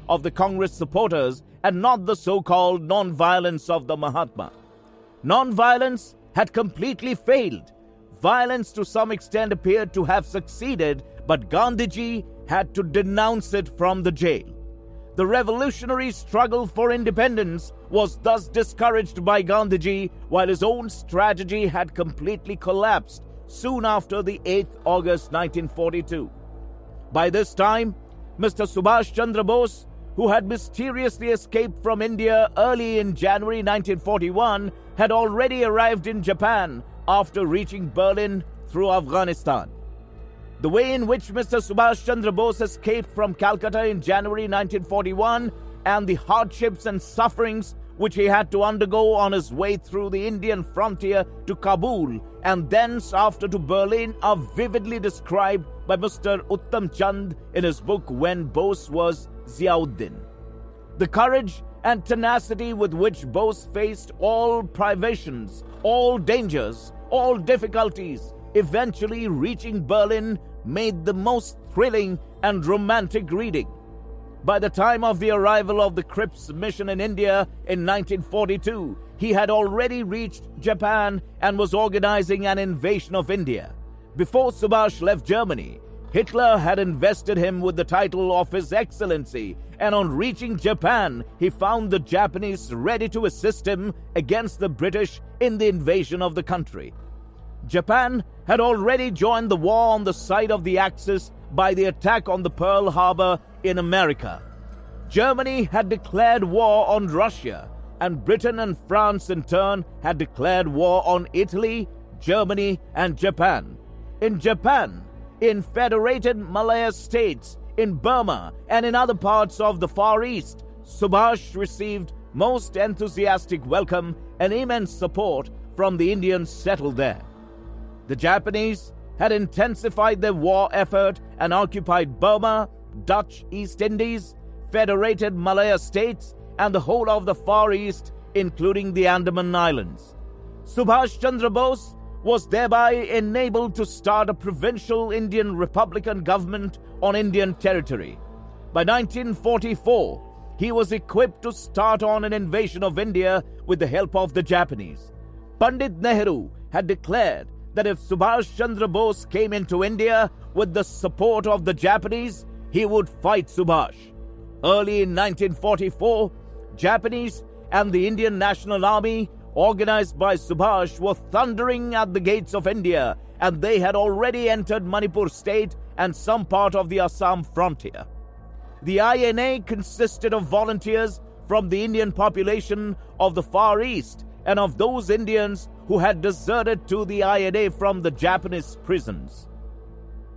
of the Congress supporters and not the so-called non-violence of the Mahatma. Non-violence had completely failed. Violence to some extent appeared to have succeeded, but Gandhiji had to denounce it from the jail. The revolutionary struggle for independence was thus discouraged by Gandhiji, while his own strategy had completely collapsed soon after the 8th August 1942. By this time, Mr. Subhash Chandra Bose, who had mysteriously escaped from India early in January 1941, had already arrived in Japan after reaching Berlin through Afghanistan. The way in which Mr. Subhash Chandra Bose escaped from Calcutta in January 1941 and the hardships and sufferings which he had to undergo on his way through the Indian frontier to Kabul and thence after to Berlin are vividly described by Mr. Uttam Chand in his book When Bose Was Ziauddin. The courage and tenacity with which Bose faced all privations, all dangers, all difficulties, eventually reaching Berlin, made the most thrilling and romantic reading. By the time of the arrival of the Cripps mission in India in 1942, he had already reached Japan and was organizing an invasion of India. Before Subhash left Germany, Hitler had invested him with the title of His Excellency, and on reaching Japan, he found the Japanese ready to assist him against the British in the invasion of the country. Japan had already joined the war on the side of the Axis by the attack on the Pearl Harbor in America. Germany had declared war on Russia, and Britain and France in turn had declared war on Italy, Germany, and Japan. In Japan, in Federated Malaya states, in Burma, and in other parts of the Far East, Subhash received most enthusiastic welcome and immense support from the Indians settled there. The Japanese had intensified their war effort and occupied Burma, Dutch East Indies, Federated Malaya states, and the whole of the Far East, including the Andaman Islands. Subhash Chandra Bose was thereby enabled to start a provincial Indian Republican government on Indian territory. By 1944, he was equipped to start on an invasion of India with the help of the Japanese. Pandit Nehru had declared that if Subhash Chandra Bose came into India with the support of the Japanese, he would fight Subhash. Early in 1944, Japanese and the Indian National Army, organized by Subhash, were thundering at the gates of India, and they had already entered Manipur state and some part of the Assam frontier. The INA consisted of volunteers from the Indian population of the Far East and of those Indians who had deserted to the INA from the Japanese prisons.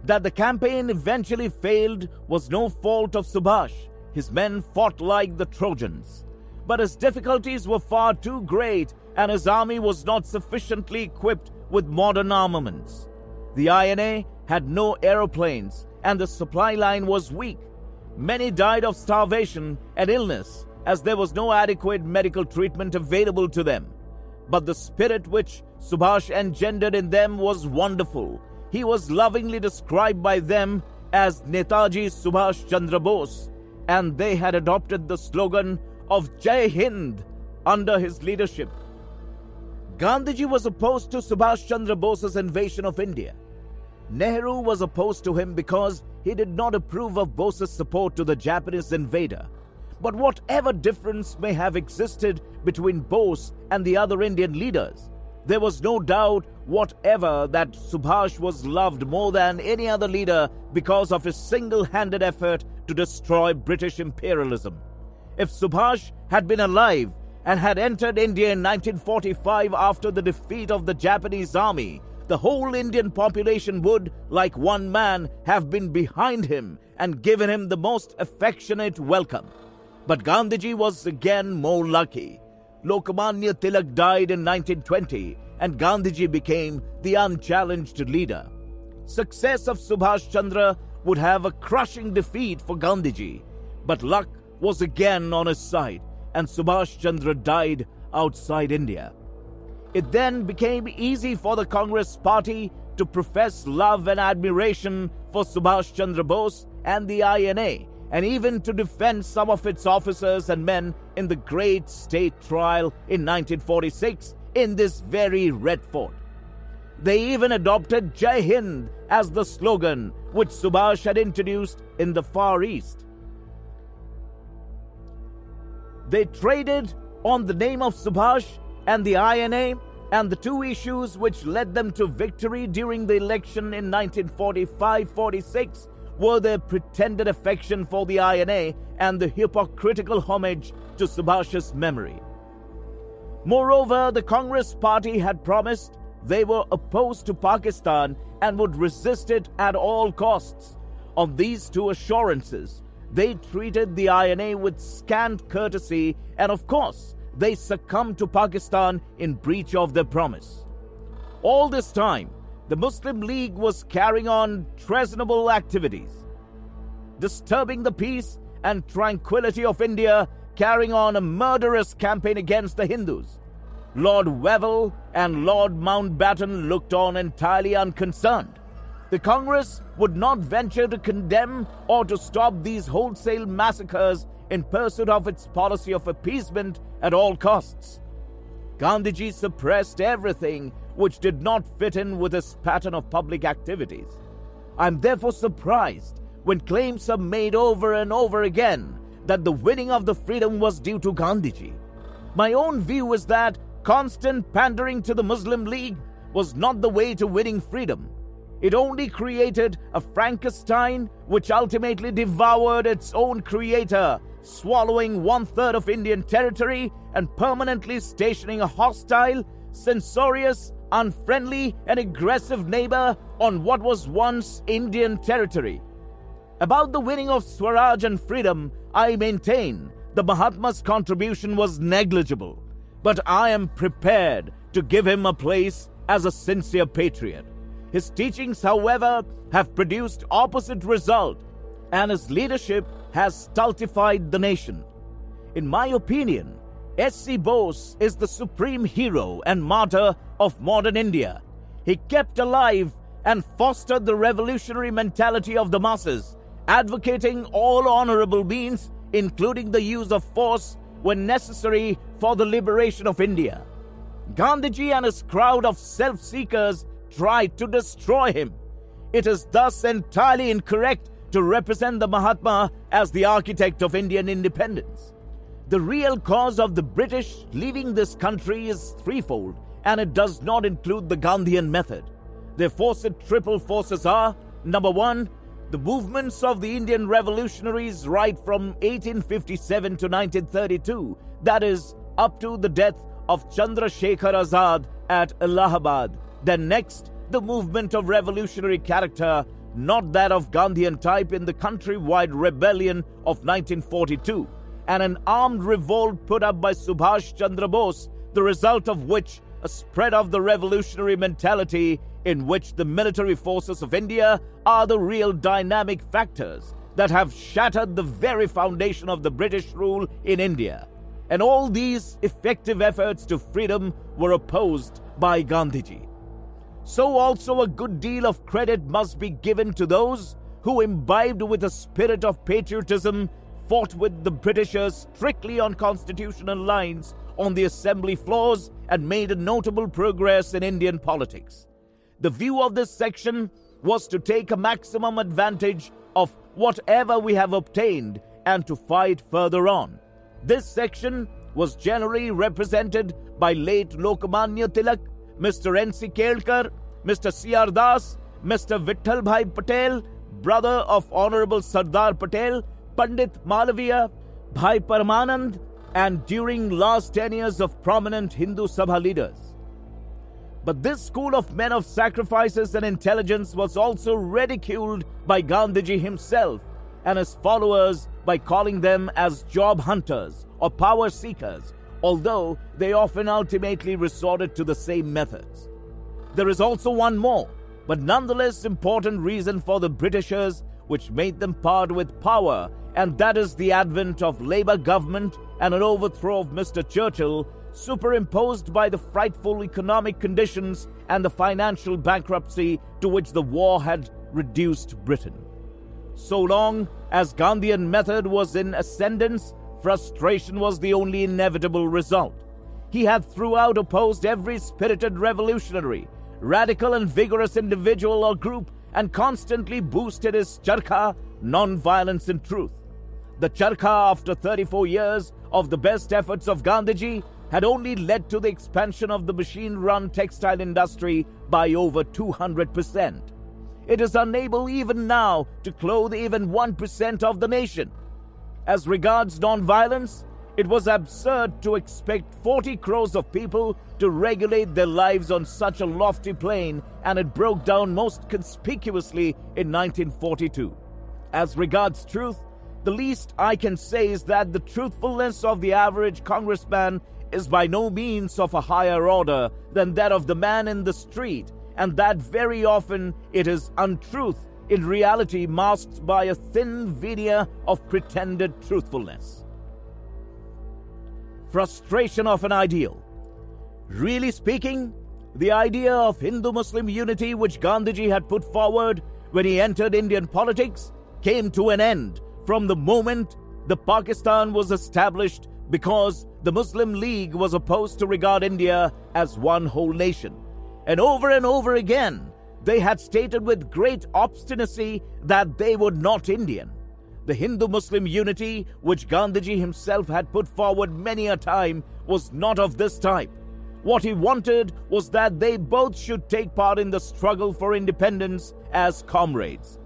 That the campaign eventually failed was no fault of Subhash. His men fought like the Trojans. But his difficulties were far too great, and his army was not sufficiently equipped with modern armaments. The INA had no aeroplanes, and the supply line was weak. Many died of starvation and illness, as there was no adequate medical treatment available to them. But the spirit which Subhash engendered in them was wonderful. He was lovingly described by them as Netaji Subhash Chandra Bose, and they had adopted the slogan of Jai Hind under his leadership. Gandhiji was opposed to Subhash Chandra Bose's invasion of India. Nehru was opposed to him because he did not approve of Bose's support to the Japanese invader. But whatever difference may have existed between Bose and the other Indian leaders, there was no doubt whatever that Subhash was loved more than any other leader because of his single-handed effort to destroy British imperialism. If Subhash had been alive and had entered India in 1945 after the defeat of the Japanese army, the whole Indian population would, like one man, have been behind him and given him the most affectionate welcome. But Gandhiji was again more lucky. Lokmanya Tilak died in 1920 and Gandhiji became the unchallenged leader. Success of Subhash Chandra would have a crushing defeat for Gandhiji, but luck was again on his side and Subhash Chandra died outside India. It then became easy for the Congress party to profess love and admiration for Subhash Chandra Bose and the INA, and even to defend some of its officers and men in the great state trial in 1946 in this very Red Fort. They even adopted Jai Hind as the slogan which Subhash had introduced in the Far East. They traded on the name of Subhash and the INA, and the two issues which led them to victory during the election in 1945-46 were their pretended affection for the INA and the hypocritical homage to Subhash's memory. Moreover, the Congress party had promised they were opposed to Pakistan and would resist it at all costs. On these two assurances, they treated the INA with scant courtesy, and of course, they succumbed to Pakistan in breach of their promise. All this time, the Muslim League was carrying on treasonable activities, disturbing the peace and tranquility of India, carrying on a murderous campaign against the Hindus. Lord Wavell and Lord Mountbatten looked on entirely unconcerned. The Congress would not venture to condemn or to stop these wholesale massacres in pursuit of its policy of appeasement at all costs. Gandhiji suppressed everything which did not fit in with his pattern of public activities. I am therefore surprised when claims are made over and over again that the winning of the freedom was due to Gandhiji. My own view is that constant pandering to the Muslim League was not the way to winning freedom. It only created a Frankenstein which ultimately devoured its own creator, swallowing 1/3 of Indian territory and permanently stationing a hostile, censorious, unfriendly and aggressive neighbor on what was once Indian territory. About the winning of Swaraj and freedom, I maintain the Mahatma's contribution was negligible, but I am prepared to give him a place as a sincere patriot. His teachings, however, have produced opposite result, and his leadership has stultified the nation. In my opinion, S.C. Bose is the supreme hero and martyr of modern India. He kept alive and fostered the revolutionary mentality of the masses, advocating all honorable means, including the use of force when necessary for the liberation of India. Gandhiji and his crowd of self-seekers tried to destroy him. It is thus entirely incorrect to represent the Mahatma as the architect of Indian independence. The real cause of the British leaving this country is threefold, and it does not include the Gandhian method. Their triple forces are: number one, the movements of the Indian revolutionaries right from 1857 to 1932, that is, up to the death of Chandra Azad at Allahabad. Then next, the movement of revolutionary character, not that of Gandhian type in the countrywide rebellion of 1942, and an armed revolt put up by Subhash Chandra Bose, the result of which a spread of the revolutionary mentality in which the military forces of India are the real dynamic factors that have shattered the very foundation of the British rule in India. And all these effective efforts to freedom were opposed by Gandhiji. So also a good deal of credit must be given to those who, imbibed with a spirit of patriotism, fought with the Britishers strictly on constitutional lines on the assembly floors and made a notable progress in Indian politics. The view of this section was to take a maximum advantage of whatever we have obtained and to fight further on. This section was generally represented by late Lokmanya Tilak, Mr. N.C. Kelkar, Mr. C.R. Das, Mr. Vittal Bhai Patel, brother of Honorable Sardar Patel, Pandit Malaviya, Bhai Paramanand, and during last 10 years of prominent Hindu Sabha leaders. But this school of men of sacrifices and intelligence was also ridiculed by Gandhiji himself and his followers by calling them as job hunters or power seekers, although they often ultimately resorted to the same methods. There is also one more, but nonetheless important reason for the Britishers which made them part with power, and that is the advent of Labour government and an overthrow of Mr. Churchill, superimposed by the frightful economic conditions and the financial bankruptcy to which the war had reduced Britain. So long As Gandhian method was in ascendance, frustration was the only inevitable result. He had throughout opposed every spirited revolutionary, radical and vigorous individual or group, and constantly boosted his charkha, non-violence and truth. The charkha, after 34 years of the best efforts of Gandhiji, had only led to the expansion of the machine-run textile industry by over 200%. It is unable even now to clothe even 1% of the nation. As regards non-violence, it was absurd to expect 40 crores of people to regulate their lives on such a lofty plane, and it broke down most conspicuously in 1942. As regards truth, the least I can say is that the truthfulness of the average congressman is by no means of a higher order than that of the man in the street, and that very often it is untruth in reality masked by a thin veneer of pretended truthfulness. Frustration of an ideal. Really speaking, the idea of Hindu-Muslim unity which Gandhiji had put forward when he entered Indian politics came to an end from the moment the Pakistan was established, because the Muslim League was opposed to regard India as one whole nation. And over again, they had stated with great obstinacy that they were not Indian. The Hindu-Muslim unity, which Gandhiji himself had put forward many a time, was not of this type. What he wanted was that they both should take part in the struggle for independence as comrades.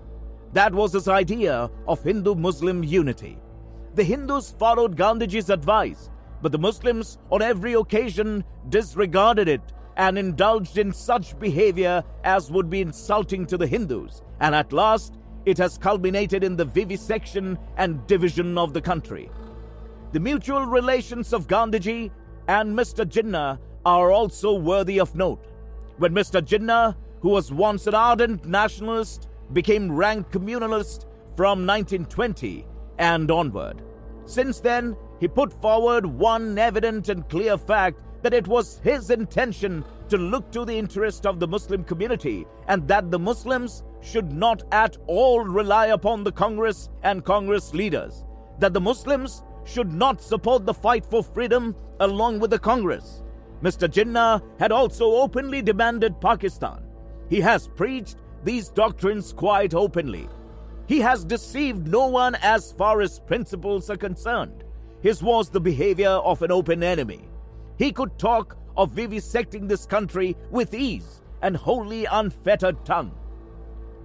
That was his idea of Hindu-Muslim unity. The Hindus followed Gandhiji's advice, but the Muslims on every occasion disregarded it and indulged in such behavior as would be insulting to the Hindus, and at last it has culminated in the vivisection and division of the country. The mutual relations of Gandhiji and Mr. Jinnah are also worthy of note. When Mr. Jinnah, who was once an ardent nationalist, became rank communalist from 1920 and onward. Since then, he put forward one evident and clear fact, that it was his intention to look to the interest of the Muslim community, and that the Muslims should not at all rely upon the Congress and Congress leaders, that the Muslims should not support the fight for freedom along with the Congress. Mr. Jinnah had also openly demanded Pakistan. He has preached these doctrines quite openly. He has deceived no one as far as principles are concerned. His was the behavior of an open enemy. He could talk of vivisecting this country with ease and wholly unfettered tongue.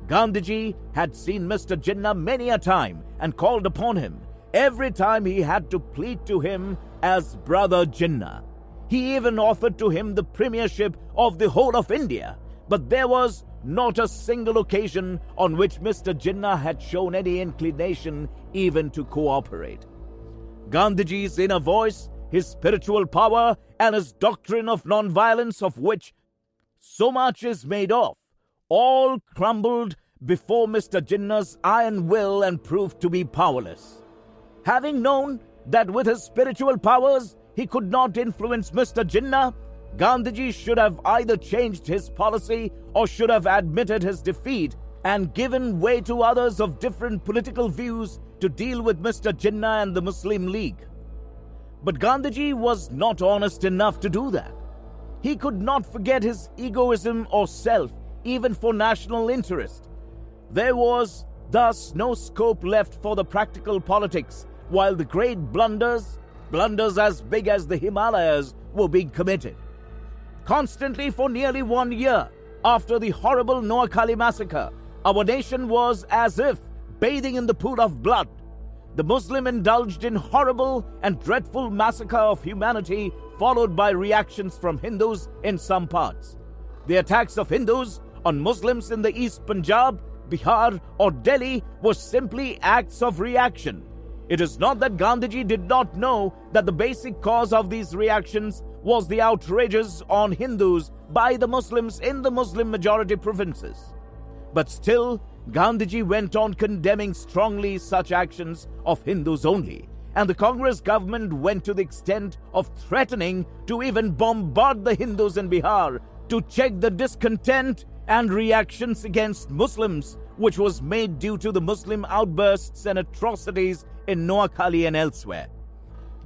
Gandhiji had seen Mr. Jinnah many a time and called upon him. Every time he had to plead to him as Brother Jinnah. He even offered to him the premiership of the whole of India, but there was not a single occasion on which Mr. Jinnah had shown any inclination even to cooperate. Gandhiji's inner voice, his spiritual power, and his doctrine of non-violence, of which so much is made of, all crumbled before Mr. Jinnah's iron will and proved to be powerless. Having known that with his spiritual powers he could not influence Mr. Jinnah, Gandhiji should have either changed his policy or should have admitted his defeat and given way to others of different political views to deal with Mr. Jinnah and the Muslim League. But Gandhiji was not honest enough to do that. He could not forget his egoism or self, even for national interest. There was thus no scope left for the practical politics, while the great blunders as big as the Himalayas, were being committed. Constantly for nearly 1 year after the horrible Noakhali massacre, our nation was as if bathing in the pool of blood. The Muslim indulged in horrible and dreadful massacre of humanity, followed by reactions from Hindus in some parts. The attacks of Hindus on Muslims in the East Punjab, Bihar or Delhi were simply acts of reaction. It is not that Gandhiji did not know that the basic cause of these reactions was the outrages on Hindus by the Muslims in the Muslim majority provinces. But still, Gandhiji went on condemning strongly such actions of Hindus only, and the Congress government went to the extent of threatening to even bombard the Hindus in Bihar to check the discontent and reactions against Muslims which was made due to the Muslim outbursts and atrocities in Noakhali and elsewhere.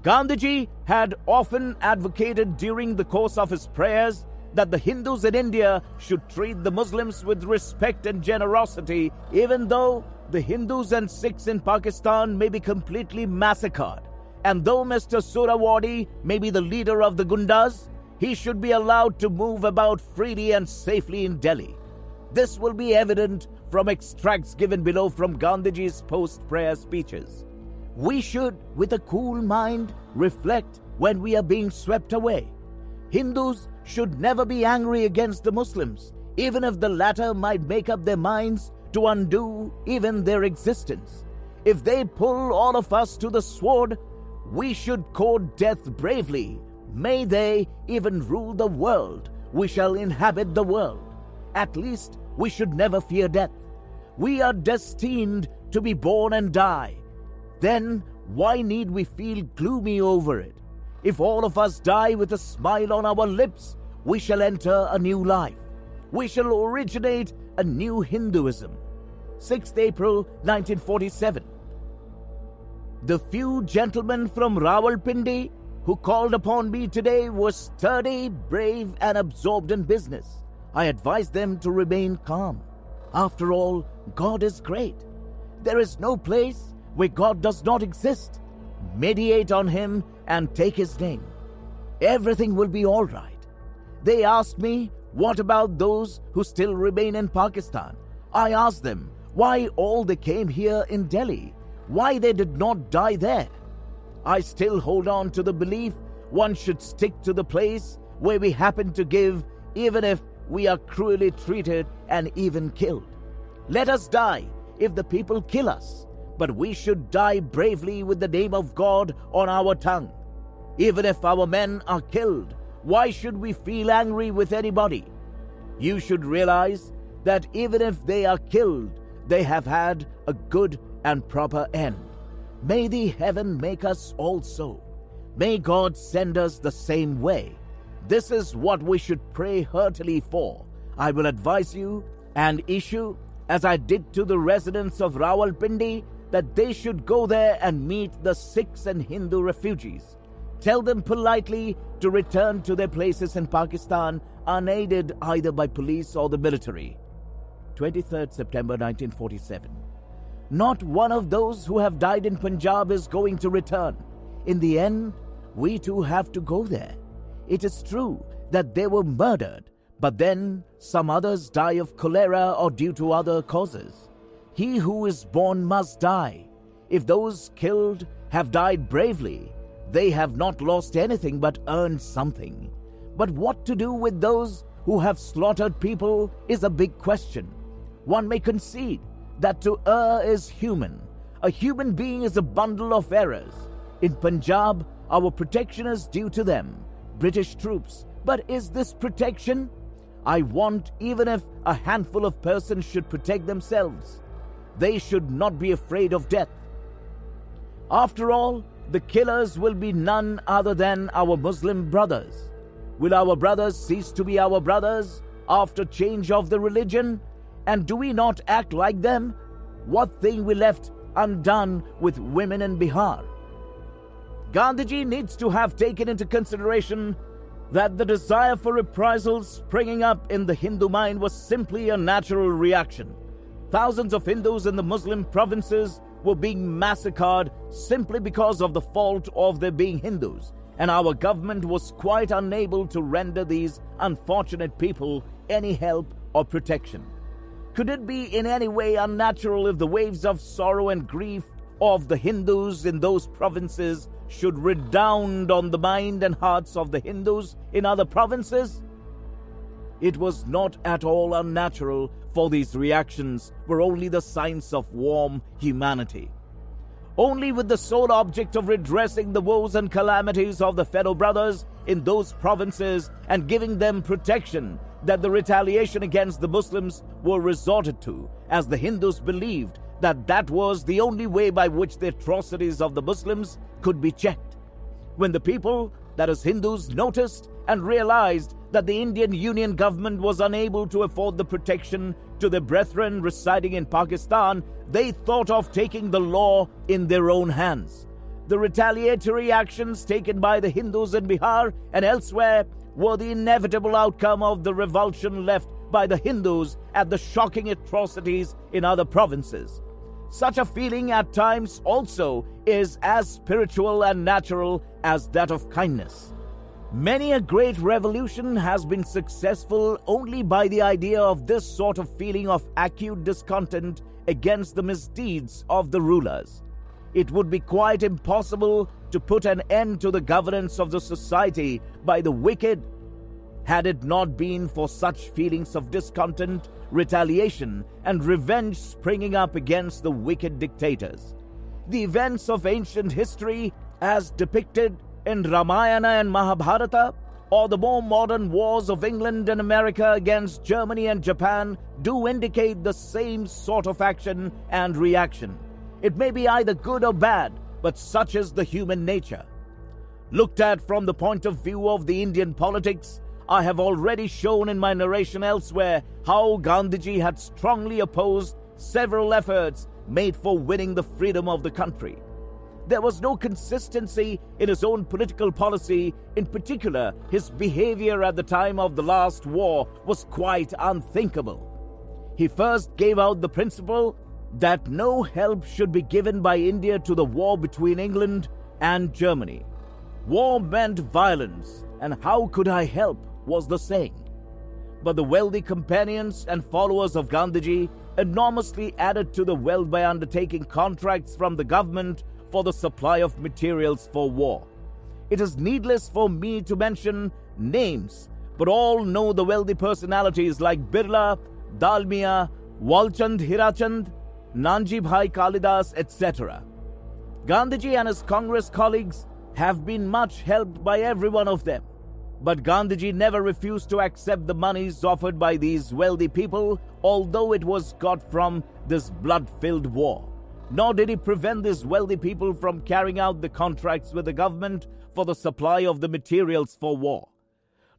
Gandhiji had often advocated during the course of his prayers that the Hindus in India should treat the Muslims with respect and generosity, even though the Hindus and Sikhs in Pakistan may be completely massacred. And though Mr. Surawadi may be the leader of the Gundas, he should be allowed to move about freely and safely in Delhi. This will be evident from extracts given below from Gandhiji's post-prayer speeches. We should, with a cool mind, reflect when we are being swept away. Hindus should never be angry against the Muslims, even if the latter might make up their minds to undo even their existence. If they pull all of us to the sword, we should court death bravely. May they even rule the world. We shall inhabit the world. At least we should never fear death. We are destined to be born and die. Then why need we feel gloomy over it? If all of us die with a smile on our lips, we shall enter a new life. We shall originate a new Hinduism. 6th April 1947. The few gentlemen from Rawalpindi who called upon me today were sturdy, brave, and absorbed in business. I advised them to remain calm. After all, God is great. There is no place where God does not exist. Meditate on Him and take His name. Everything will be all right. They asked me, what about those who still remain in Pakistan? I asked them why all they came here in Delhi, why they did not die there. I still hold on to the belief one should stick to the place where we happen to give, even if we are cruelly treated and even killed. Let us die if the people kill us, but we should die bravely with the name of God on our tongue. Even if our men are killed, why should we feel angry with anybody? You should realize that even if they are killed, they have had a good and proper end. May the heaven make us also. May God send us the same way. This is what we should pray heartily for. I will advise you and issue, as I did to the residents of Rawalpindi, that they should go there and meet the Sikhs and Hindu refugees. Tell them politely to return to their places in Pakistan unaided either by police or the military. 23rd September 1947. Not one of those who have died in Punjab is going to return. In the end, we too have to go there. It is true that they were murdered, but then some others die of cholera or due to other causes. He who is born must die. If those killed have died bravely, they have not lost anything but earned something. But what to do with those who have slaughtered people is a big question. One may concede that to err is human. A human being is a bundle of errors. In Punjab, our protection is due to them, British troops. But is this protection? I want, even if a handful of persons should protect themselves, they should not be afraid of death. After all, the killers will be none other than our Muslim brothers. Will our brothers cease to be our brothers after change of the religion? And do we not act like them? What thing we left undone with women in Bihar? Gandhiji needs to have taken into consideration that the desire for reprisals springing up in the Hindu mind was simply a natural reaction. Thousands of Hindus in the Muslim provinces were being massacred simply because of the fault of their being Hindus, and our government was quite unable to render these unfortunate people any help or protection. Could it be in any way unnatural if the waves of sorrow and grief of the Hindus in those provinces should redound on the mind and hearts of the Hindus in other provinces? It was not at all unnatural, for these reactions were only the signs of warm humanity. Only with the sole object of redressing the woes and calamities of the fellow brothers in those provinces and giving them protection that the retaliation against the Muslims were resorted to, as the Hindus believed that that was the only way by which the atrocities of the Muslims could be checked. When the people, that is Hindus, noticed and realized that the Indian Union government was unable to afford the protection to their brethren residing in Pakistan, they thought of taking the law in their own hands. The retaliatory actions taken by the Hindus in Bihar and elsewhere were the inevitable outcome of the revulsion left by the Hindus at the shocking atrocities in other provinces. Such a feeling at times also is as spiritual and natural as that of kindness. Many a great revolution has been successful only by the idea of this sort of feeling of acute discontent against the misdeeds of the rulers. It would be quite impossible to put an end to the governance of the society by the wicked had it not been for such feelings of discontent, retaliation, and revenge springing up against the wicked dictators. The events of ancient history, as depicted in Ramayana and Mahabharata, or the more modern wars of England and America against Germany and Japan, do indicate the same sort of action and reaction. It may be either good or bad, but such is the human nature. Looked at from the point of view of the Indian politics, I have already shown in my narration elsewhere how Gandhiji had strongly opposed several efforts made for winning the freedom of the country. There was no consistency in his own political policy. In particular, his behavior at the time of the last war was quite unthinkable. He first gave out the principle that no help should be given by India to the war between England and Germany. War meant violence, and how could I help, was the saying. But the wealthy companions and followers of Gandhiji enormously added to the wealth by undertaking contracts from the government for the supply of materials for war. It is needless for me to mention names, but all know the wealthy personalities like Birla, Dalmia, Walchand Hirachand, Nanji Bhai Kalidas, etc. Gandhiji and his Congress colleagues have been much helped by every one of them. But Gandhiji never refused to accept the monies offered by these wealthy people, although it was got from this blood-filled war. Nor did he prevent these wealthy people from carrying out the contracts with the government for the supply of the materials for war.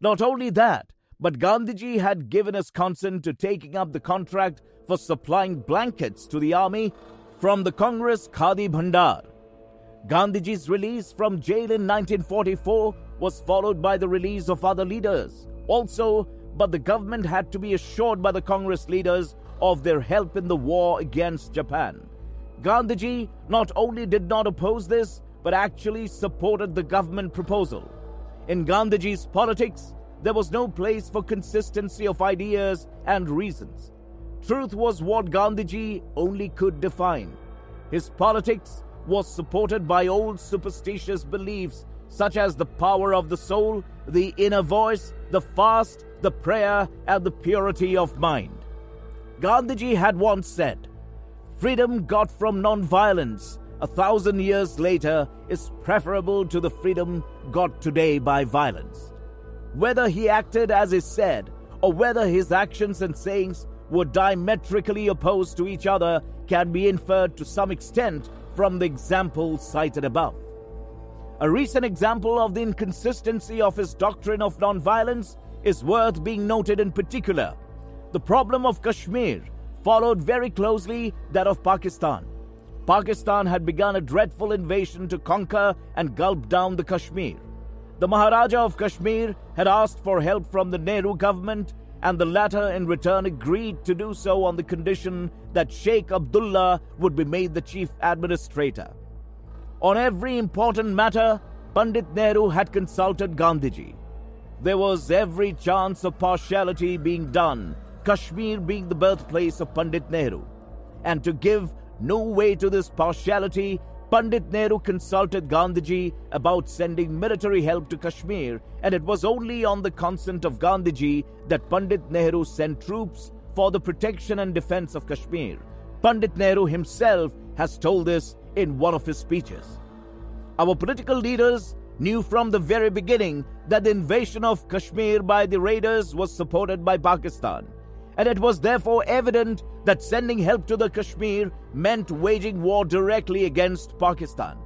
Not only that, but Gandhiji had given his consent to taking up the contract for supplying blankets to the army from the Congress Khadi Bhandar. Gandhiji's release from jail in 1944 was followed by the release of other leaders also, but the government had to be assured by the Congress leaders of their help in the war against Japan. Gandhiji not only did not oppose this, but actually supported the government proposal. In Gandhiji's politics, there was no place for consistency of ideas and reasons. Truth was what Gandhiji only could define. His politics was supported by old superstitious beliefs such as the power of the soul, the inner voice, the fast, the prayer, and the purity of mind. Gandhiji had once said, "Freedom got from non-violence 1,000 years later is preferable to the freedom got today by violence." Whether he acted as he said, or whether his actions and sayings were diametrically opposed to each other can be inferred to some extent from the example cited above. A recent example of the inconsistency of his doctrine of non-violence is worth being noted in particular. The problem of Kashmir followed very closely that of Pakistan. Pakistan had begun a dreadful invasion to conquer and gulp down the Kashmir. The Maharaja of Kashmir had asked for help from the Nehru government, and the latter in return agreed to do so on the condition that Sheikh Abdullah would be made the chief administrator. On every important matter, Pandit Nehru had consulted Gandhiji. There was every chance of partiality being done, Kashmir being the birthplace of Pandit Nehru. And to give no way to this partiality, Pandit Nehru consulted Gandhiji about sending military help to Kashmir, and it was only on the consent of Gandhiji that Pandit Nehru sent troops for the protection and defense of Kashmir. Pandit Nehru himself has told this in one of his speeches. Our political leaders knew from the very beginning that the invasion of Kashmir by the raiders was supported by Pakistan, and it was therefore evident that sending help to the Kashmir meant waging war directly against Pakistan.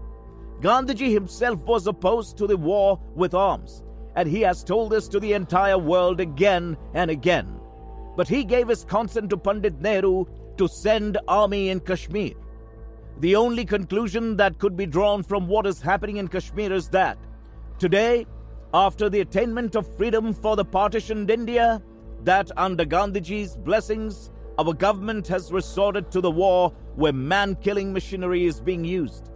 Gandhiji himself was opposed to the war with arms, and he has told this to the entire world again and again. but he gave his consent to Pandit Nehru to send army in Kashmir. The only conclusion that could be drawn from what is happening in Kashmir is that today, after the attainment of freedom for the partitioned India, that under Gandhiji's blessings, our government has resorted to the war where man-killing machinery is being used.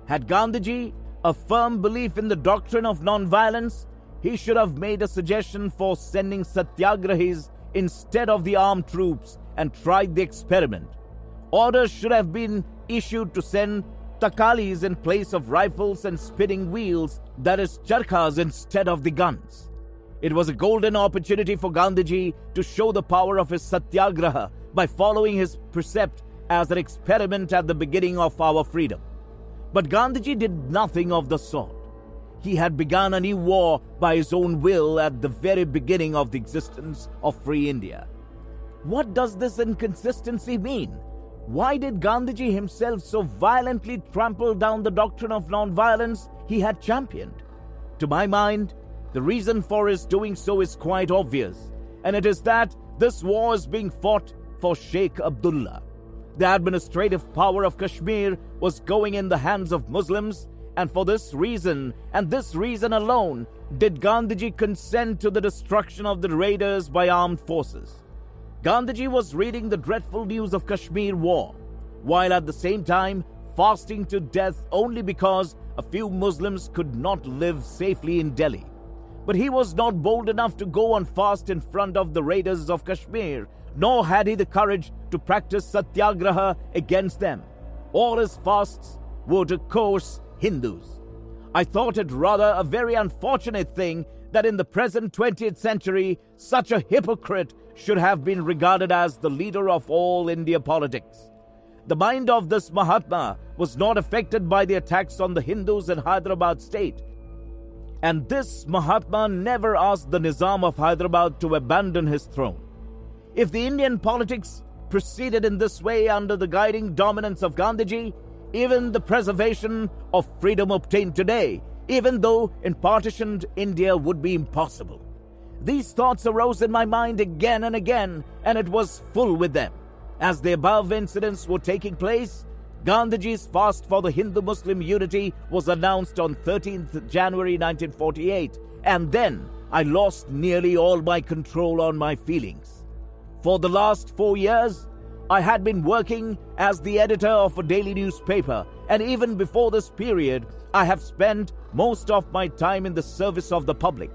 Had Gandhiji a firm belief in the doctrine of non-violence, he should have made a suggestion for sending satyagrahis instead of the armed troops and tried the experiment. Orders should have been issued to send takalis in place of rifles and spinning wheels, that is, charkhas instead of the guns. It was a golden opportunity for Gandhiji to show the power of his satyagraha by following his precept as an experiment at the beginning of our freedom. But Gandhiji did nothing of the sort. He had begun a new war by his own will at the very beginning of the existence of free India. What does this inconsistency mean? Why did Gandhiji himself so violently trample down the doctrine of non-violence he had championed? To my mind, the reason for his doing so is quite obvious, and it is that this war is being fought for Sheikh Abdullah. The administrative power of Kashmir was going in the hands of Muslims, and for this reason, and this reason alone, did Gandhiji consent to the destruction of the raiders by armed forces. Gandhiji was reading the dreadful news of Kashmir war, while at the same time fasting to death only because a few Muslims could not live safely in Delhi. But he was not bold enough to go on fast in front of the raiders of Kashmir, nor had he the courage to practice satyagraha against them. All his fasts were to coerce Hindus. I thought it rather a very unfortunate thing that in the present 20th century, such a hypocrite should have been regarded as the leader of all India politics. The mind of this Mahatma was not affected by the attacks on the Hindus in Hyderabad state. And this Mahatma never asked the Nizam of Hyderabad to abandon his throne. If the Indian politics proceeded in this way under the guiding dominance of Gandhiji, even the preservation of freedom obtained today, even though in partitioned India, would be impossible. These thoughts arose in my mind again and again, and it was full with them. As the above incidents were taking place, Gandhiji's fast for the Hindu-Muslim unity was announced on 13th January 1948, and then I lost nearly all my control on my feelings. For the last 4 years, I had been working as the editor of a daily newspaper, and even before this period, I have spent most of my time in the service of the public.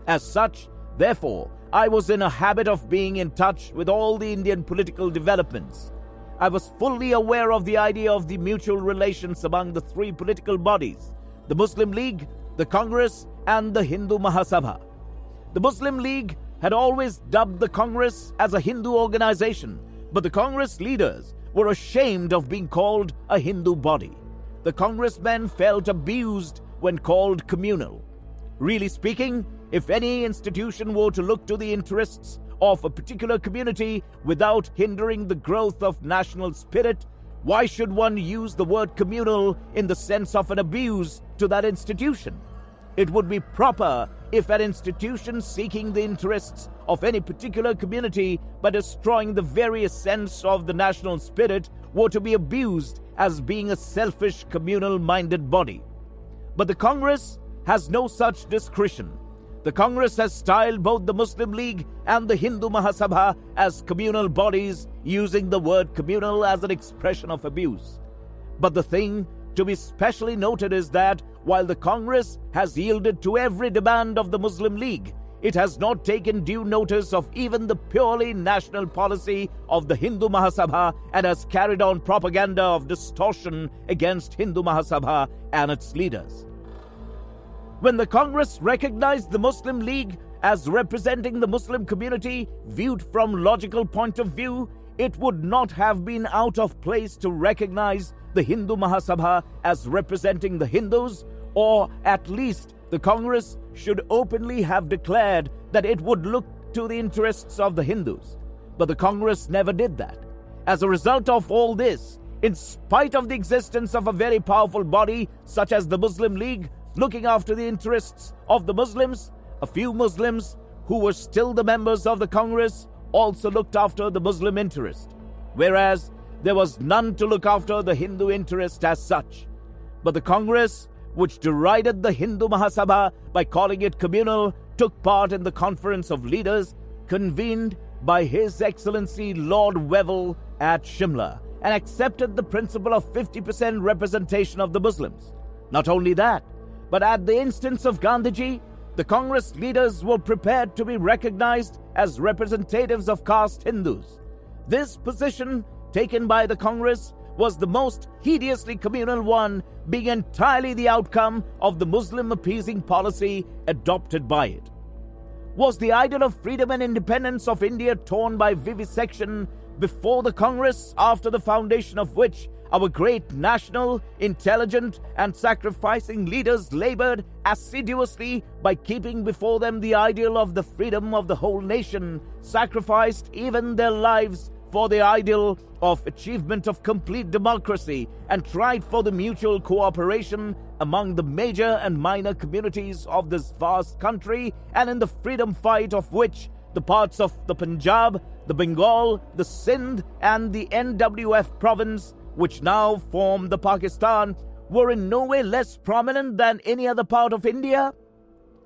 As such, therefore, I was in a habit of being in touch with all the Indian political developments. I was fully aware of the idea of the mutual relations among the three political bodies, the Muslim League, the Congress, and the Hindu Mahasabha. The Muslim League had always dubbed the Congress as a Hindu organization, but the Congress leaders were ashamed of being called a Hindu body. The Congressmen felt abused when called communal. Really speaking, if any institution were to look to the interests of a particular community without hindering the growth of national spirit, why should one use the word communal in the sense of an abuse to that institution? It would be proper if an institution seeking the interests of any particular community by destroying the very essence of the national spirit were to be abused as being a selfish, communal-minded body. But the Congress has no such discretion. The Congress has styled both the Muslim League and the Hindu Mahasabha as communal bodies, using the word communal as an expression of abuse. But the thing to be specially noted is that while the Congress has yielded to every demand of the Muslim League, it has not taken due notice of even the purely national policy of the Hindu Mahasabha and has carried on propaganda of distortion against Hindu Mahasabha and its leaders. When the Congress recognized the Muslim League as representing the Muslim community viewed from logical point of view, it would not have been out of place to recognize the Hindu Mahasabha as representing the Hindus, or at least the Congress should openly have declared that it would look to the interests of the Hindus. But the Congress never did that. As a result of all this, in spite of the existence of a very powerful body such as the Muslim League looking after the interests of the Muslims, a few Muslims who were still the members of the Congress also looked after the Muslim interest, whereas there was none to look after the Hindu interest as such. But the Congress, which derided the Hindu Mahasabha by calling it communal, took part in the conference of leaders convened by His Excellency Lord Wavell at Shimla and accepted the principle of 50% representation of the Muslims. Not only that, but at the instance of Gandhiji, the Congress leaders were prepared to be recognized as representatives of caste Hindus. This position taken by the Congress was the most hideously communal one, being entirely the outcome of the Muslim appeasing policy adopted by it. Was the ideal of freedom and independence of India torn by vivisection before the Congress, after the foundation of which our great national, intelligent and sacrificing leaders labored assiduously by keeping before them the ideal of the freedom of the whole nation, sacrificed even their lives for the ideal of achievement of complete democracy, and tried for the mutual cooperation among the major and minor communities of this vast country, and in the freedom fight of which the parts of the Punjab, the Bengal, the Sindh and the NWF province, which now form the Pakistan, were in no way less prominent than any other part of India?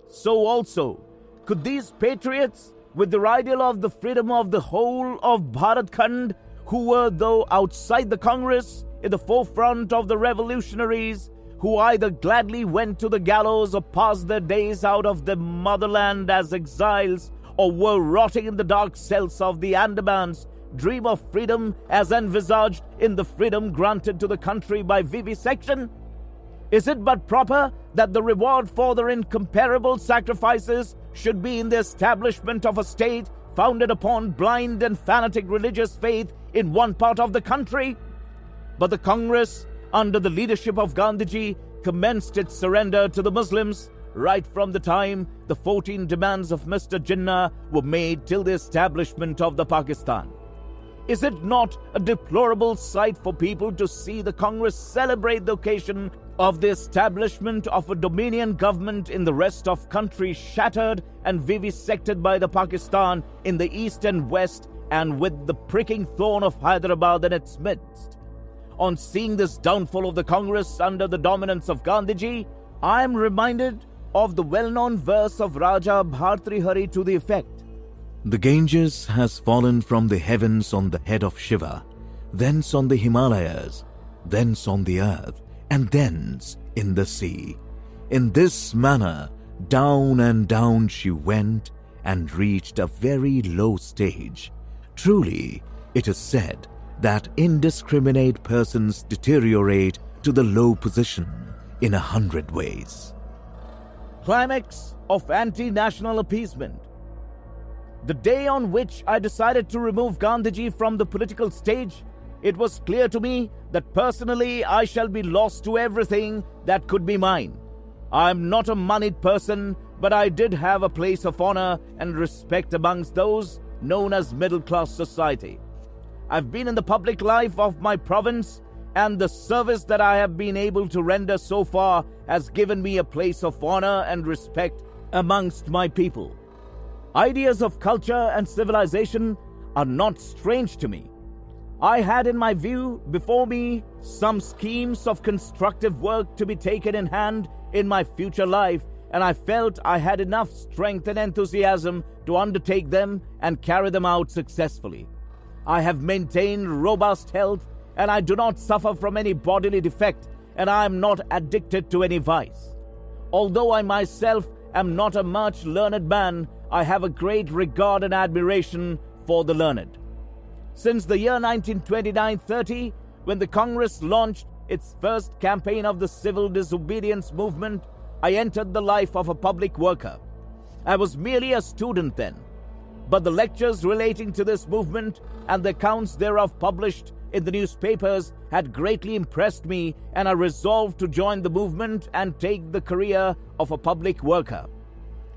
So also could these patriots, with the ideal of the freedom of the whole of Bharat Khand, who were, though outside the Congress, in the forefront of the revolutionaries, who either gladly went to the gallows or passed their days out of their motherland as exiles, or were rotting in the dark cells of the Andamans, dream of freedom as envisaged in the freedom granted to the country by vivisection? Is it but proper that the reward for their incomparable sacrifices should be in the establishment of a state founded upon blind and fanatic religious faith in one part of the country? But the Congress, under the leadership of Gandhiji, commenced its surrender to the Muslims right from the time the 14 demands of Mr. Jinnah were made till the establishment of the Pakistan. Is it not a deplorable sight for people to see the Congress celebrate the occasion of the establishment of a dominion government in the rest of country shattered and vivisected by the Pakistan in the east and west, and with the pricking thorn of Hyderabad in its midst? On seeing this downfall of the Congress under the dominance of Gandhiji, I am reminded of the well-known verse of Raja Bhartrihari to the effect, "The Ganges has fallen from the heavens on the head of Shiva, thence on the Himalayas, thence on the earth, and thence in the sea. In this manner down and down she went, and reached a very low stage. Truly, it is said that indiscriminate persons deteriorate to the low position in 100 ways." Climax of anti-national appeasement. The day on which I decided to remove Gandhiji from the political stage, it was clear to me that personally I shall be lost to everything that could be mine. I am not a moneyed person, but I did have a place of honor and respect amongst those known as middle-class society. I've been in the public life of my province, and the service that I have been able to render so far has given me a place of honor and respect amongst my people. Ideas of culture and civilization are not strange to me. I had in my view before me some schemes of constructive work to be taken in hand in my future life, and I felt I had enough strength and enthusiasm to undertake them and carry them out successfully. I have maintained robust health, and I do not suffer from any bodily defect, and I am not addicted to any vice. Although I myself am not a much learned man, I have a great regard and admiration for the learned. Since the year 1929-30, when the Congress launched its first campaign of the civil disobedience movement, I entered the life of a public worker. I was merely a student then, but the lectures relating to this movement and the accounts thereof published in the newspapers had greatly impressed me, and I resolved to join the movement and take the career of a public worker.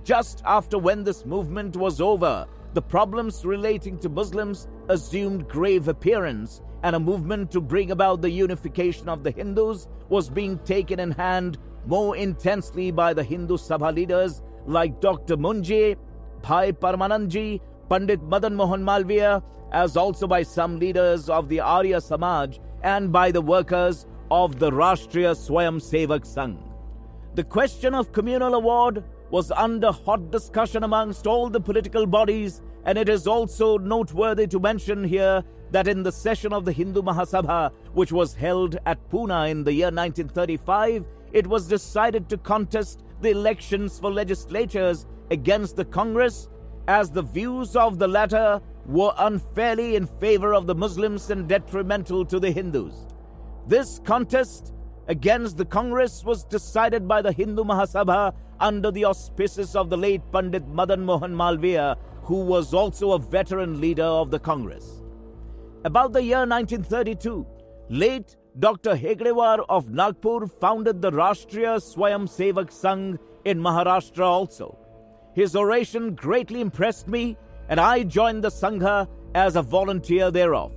Just after when this movement was over, the problems relating to Muslims assumed grave appearance, and a movement to bring about the unification of the Hindus was being taken in hand more intensely by the Hindu Sabha leaders like Dr. Munji, Bhai Paramanandji, Pandit Madan Mohan Malviya, as also by some leaders of the Arya Samaj and by the workers of the Rashtriya Swayam Sevak Sangh. The question of communal award was under hot discussion amongst all the political bodies, and it is also noteworthy to mention here that in the session of the Hindu Mahasabha, which was held at Pune in the year 1935, it was decided to contest the elections for legislatures against the Congress, as the views of the latter were unfairly in favor of the Muslims and detrimental to the Hindus. This contest against the Congress was decided by the Hindu Mahasabha under the auspices of the late Pandit Madan Mohan Malviya, who was also a veteran leader of the Congress. About the year 1932, late Dr. Hegdewar of Nagpur founded the Rashtriya Swayam Sevak Sangh in Maharashtra also. His oration greatly impressed me, and I joined the Sangha as a volunteer thereof.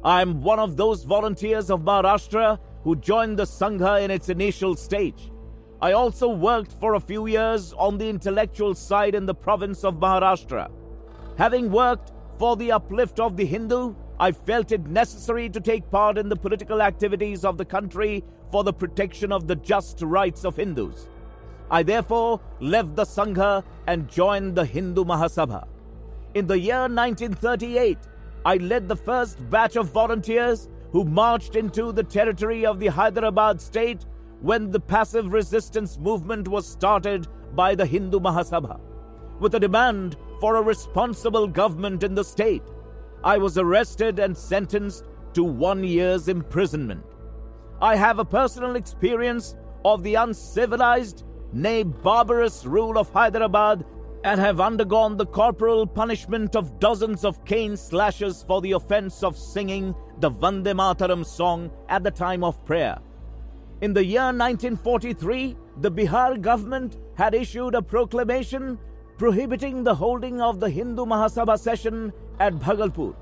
I am one of those volunteers of Maharashtra who joined the Sangha in its initial stage. I also worked for a few years on the intellectual side in the province of Maharashtra. Having worked for the uplift of the Hindu, I felt it necessary to take part in the political activities of the country for the protection of the just rights of Hindus. I therefore left the Sangha and joined the Hindu Mahasabha. In the year 1938, I led the first batch of volunteers who marched into the territory of the Hyderabad state when the passive resistance movement was started by the Hindu Mahasabha, with a demand for a responsible government in the state. I was arrested and sentenced to 1 year's imprisonment. I have a personal experience of the uncivilized, nay barbarous rule of Hyderabad, and have undergone the corporal punishment of dozens of cane slashes for the offense of singing the Vande Mataram song at the time of prayer. In the year 1943, the Bihar government had issued a proclamation prohibiting the holding of the Hindu Mahasabha session at Bhagalpur.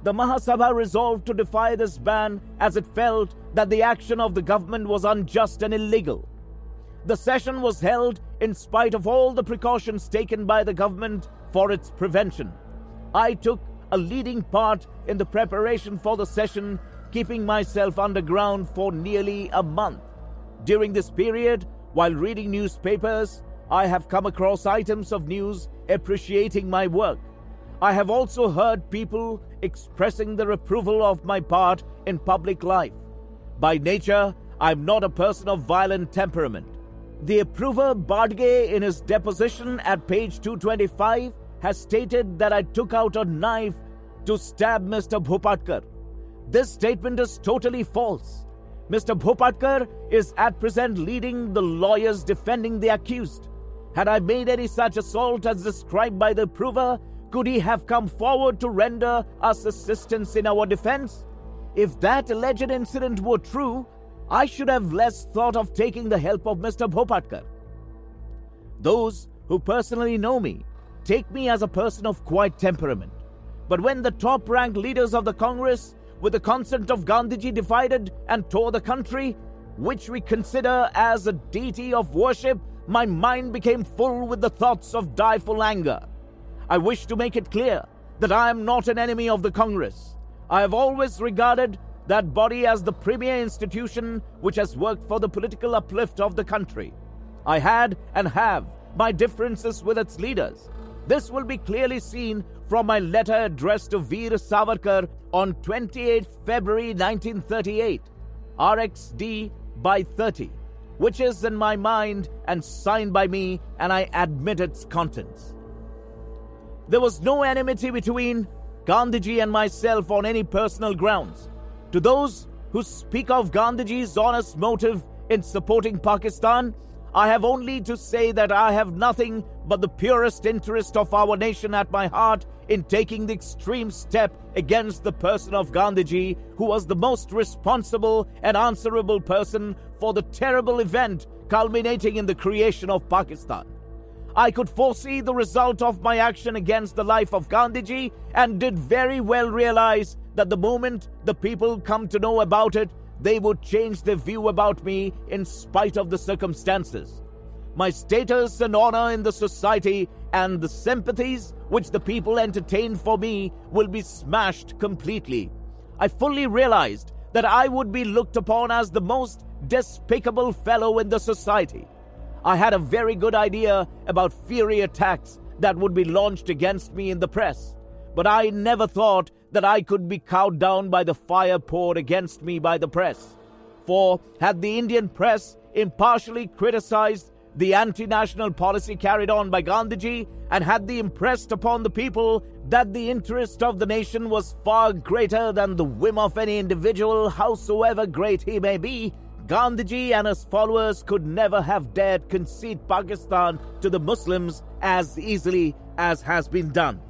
The Mahasabha resolved to defy this ban as it felt that the action of the government was unjust and illegal. The session was held in spite of all the precautions taken by the government for its prevention. I took a leading part in the preparation for the session, keeping myself underground for nearly a month. During this period, while reading newspapers, I have come across items of news appreciating my work. I have also heard people expressing their approval of my part in public life. By nature, I am not a person of violent temperament. The approver Badge in his deposition at page 225 has stated that I took out a knife to stab Mr. Bhopatkar. This statement is totally false. Mr. Bhopatkar is at present leading the lawyers defending the accused. Had I made any such assault as described by the approver, could he have come forward to render us assistance in our defense? If that alleged incident were true, I should have less thought of taking the help of Mr. Bhopatkar. Those who personally know me take me as a person of quiet temperament. But when the top-ranked leaders of the Congress, with the consent of Gandhiji, divided and tore the country, which we consider as a deity of worship, my mind became full with the thoughts of direful anger. I wish to make it clear that I am not an enemy of the Congress. I have always regarded that body as the premier institution which has worked for the political uplift of the country. I had and have my differences with its leaders. This will be clearly seen from my letter addressed to Veer Savarkar on 28 February 1938, RXD by 30, which is in my mind and signed by me, and I admit its contents. There was no enmity between Gandhiji and myself on any personal grounds. To those who speak of Gandhiji's honest motive in supporting Pakistan, I have only to say that I have nothing but the purest interest of our nation at my heart in taking the extreme step against the person of Gandhiji, who was the most responsible and answerable person for the terrible event culminating in the creation of Pakistan. I could foresee the result of my action against the life of Gandhiji and did very well realize that the moment the people come to know about it, they would change their view about me in spite of the circumstances. my status and honor in the society and the sympathies which the people entertained for me will be smashed completely. I fully realized that I would be looked upon as the most despicable fellow in the society. I had a very good idea about fiery attacks that would be launched against me in the press, but I never thought that I could be cowed down by the fire poured against me by the press. For had the Indian press impartially criticized the anti-national policy carried on by Gandhiji, and had they impressed upon the people that the interest of the nation was far greater than the whim of any individual, howsoever great he may be, Gandhiji and his followers could never have dared concede Pakistan to the Muslims as easily as has been done.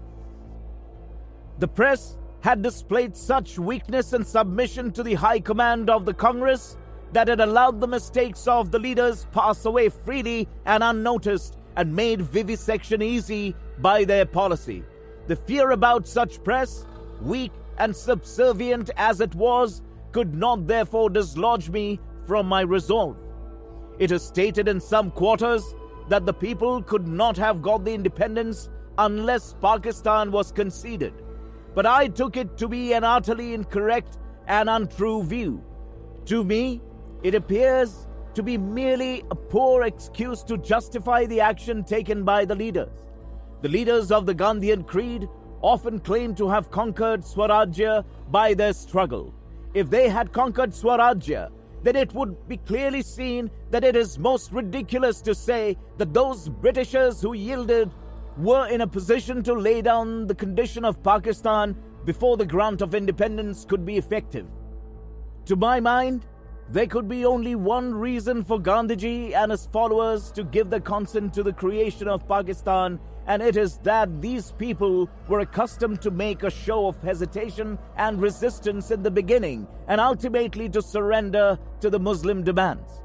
The press had displayed such weakness and submission to the high command of the Congress that it allowed the mistakes of the leaders pass away freely and unnoticed, and made vivisection easy by their policy. The fear about such press, weak and subservient as it was, could not therefore dislodge me from my resolve. It is stated in some quarters that the people could not have got the independence unless Pakistan was conceded. But I took it to be an utterly incorrect and untrue view. To me, it appears to be merely a poor excuse to justify the action taken by the leaders. The leaders of the Gandhian creed often claim to have conquered Swarajya by their struggle. If they had conquered Swarajya, then it would be clearly seen that it is most ridiculous to say that those Britishers who yielded were in a position to lay down the condition of Pakistan before the grant of independence could be effective. To my mind, there could be only one reason for Gandhiji and his followers to give their consent to the creation of Pakistan, and it is that these people were accustomed to make a show of hesitation and resistance in the beginning, and ultimately to surrender to the Muslim demands.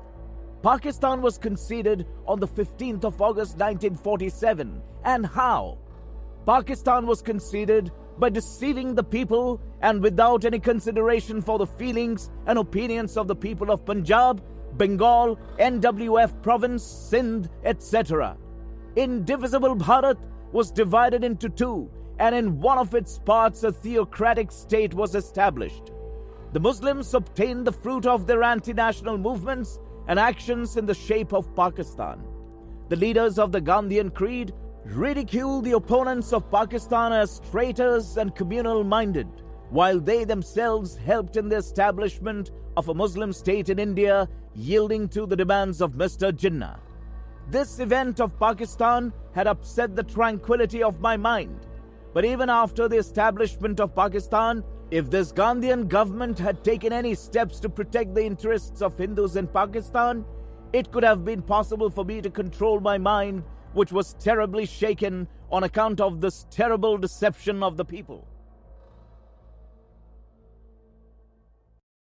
Pakistan was conceded on the 15th of August 1947. And how? Pakistan was conceded by deceiving the people and without any consideration for the feelings and opinions of the people of Punjab, Bengal, NWF province, Sindh, etc. Indivisible Bharat was divided into two, and in one of its parts a theocratic state was established. The Muslims obtained the fruit of their anti-national movements and actions in the shape of Pakistan. The leaders of the Gandhian creed ridiculed the opponents of Pakistan as traitors and communal-minded, while they themselves helped in the establishment of a Muslim state in India, yielding to the demands of Mr. Jinnah. This event of Pakistan had upset the tranquility of my mind. But even after the establishment of Pakistan, if this Gandhian government had taken any steps to protect the interests of Hindus in Pakistan, it could have been possible for me to control my mind, which was terribly shaken on account of this terrible deception of the people.